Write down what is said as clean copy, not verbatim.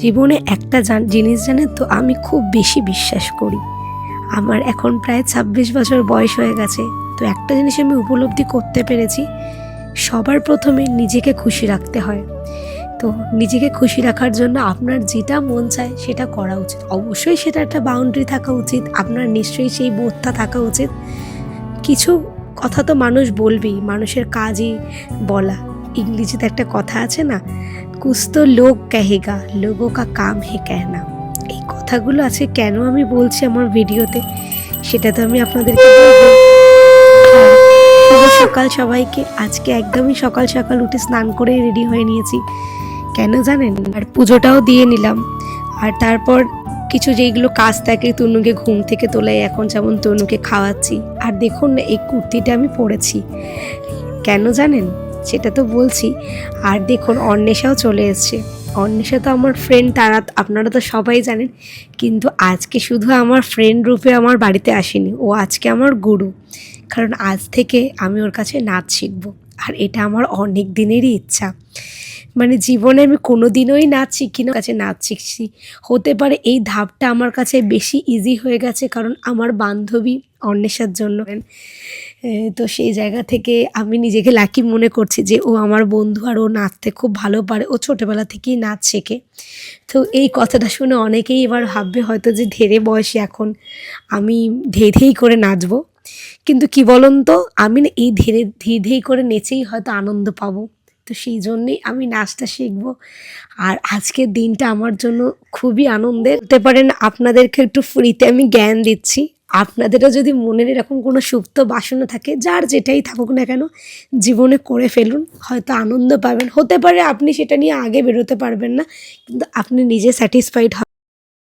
জীবনে একটা জিনিস জানেন তো, আমি খুব বেশি বিশ্বাস করি। আমার এখন প্রায় ২৬ বছর বয়স হয়ে গেছে। তো একটা জিনিস আমি উপলব্ধি করতে পেরেছি, সবার প্রথমে নিজেকে খুশি রাখতে হয়। তো নিজেকে খুশি রাখার জন্য আপনার যেটা মন চায় সেটা করা উচিত। অবশ্যই সেটা একটা বাউন্ডারি থাকা উচিত, আপনার নিশ্চয়ই সেই বোধটা থাকা উচিত। কিছু কথা তো মানুষ বলবেই, মানুষের কাজই বলা। ইংরেজিতে একটা কথা আছে না, কুছ তো লোক কহেগা, লোগো কা কাম হে কেহনা। এই কথাগুলো আছে কেন আমি বলছি আমার ভিডিওতে, সেটা তো আমি আপনাদেরকে বলবো। শুভ সকাল সবাইকে। আজকে একদমই সকাল সকাল উঠে স্নান করে রেডি হয়ে নিয়েছি। কেন জানেন? আর পুজোটাও দিয়ে নিলাম। আর তারপর কিছু যেইগুলো কাজ থাকে, তনুকে ঘুম থেকে তোলাই, এখন যেমন তনুকে খাওয়াচ্ছি। আর দেখুন না, এই কুর্তিটা আমি পরেছি কেন জানেন? সেটা তো বলছি। আর দেখুন, অন্বেষাও চলে এসছে। অন্বেষা তো আমার ফ্রেন্ড, আপনারা তো সবাই জানেন। কিন্তু আজকে শুধু আমার ফ্রেন্ড রূপে আমার বাড়িতে আসেনি, ও আজকে আমার গুরু। কারণ আজ থেকে আমি ওর কাছে নাচ শিখবো। আর এটা আমার অনেক দিনেরই ইচ্ছা। মানে জীবনে আমি কোনো দিনই নাচ শিখি না, কাছে নাচ শিখছি। হতে পারে এই ধাপটা আমার কাছে বেশি ইজি হয়ে গেছে কারণ আমার বান্ধবী অন্বেষার জন্য। তো সেই জায়গা থেকে আমি নিজেকে লাকি মনে করছি যে ও আমার বন্ধু, আর ও নাচতে খুব ভালো পারে। ও ছোটোবেলা থেকেই নাচ শেখে। তো এই কথাটা শুনে অনেকেই এবার ভাববে হয়তো যে ধেড়ে বয়সে এখন আমি ধেই ধেই করে নাচবো। কিন্তু কি বলুন তো, আমি না এই ধীরে ধেই করে নেচেই হয়তো আনন্দ পাবো। তো সেই জন্যেই আমি নাচটা শিখবো। আর আজকের দিনটা আমার জন্য খুবই আনন্দের। বলতে পারেন আপনাদেরকে একটু ফ্রিতে আমি জ্ঞান দিচ্ছি। আপনাদেরও যদি মনের এরকম কোনো সুপ্ত বাসনা থাকে, যার যেটাই থাকুক না কেন, জীবনে করে ফেলুন, হয়তো আনন্দ পাবেন। হতে পারে আপনি সেটা নিয়ে আগে বেরোতে পারবেন না, কিন্তু আপনি নিজে স্যাটিসফাইড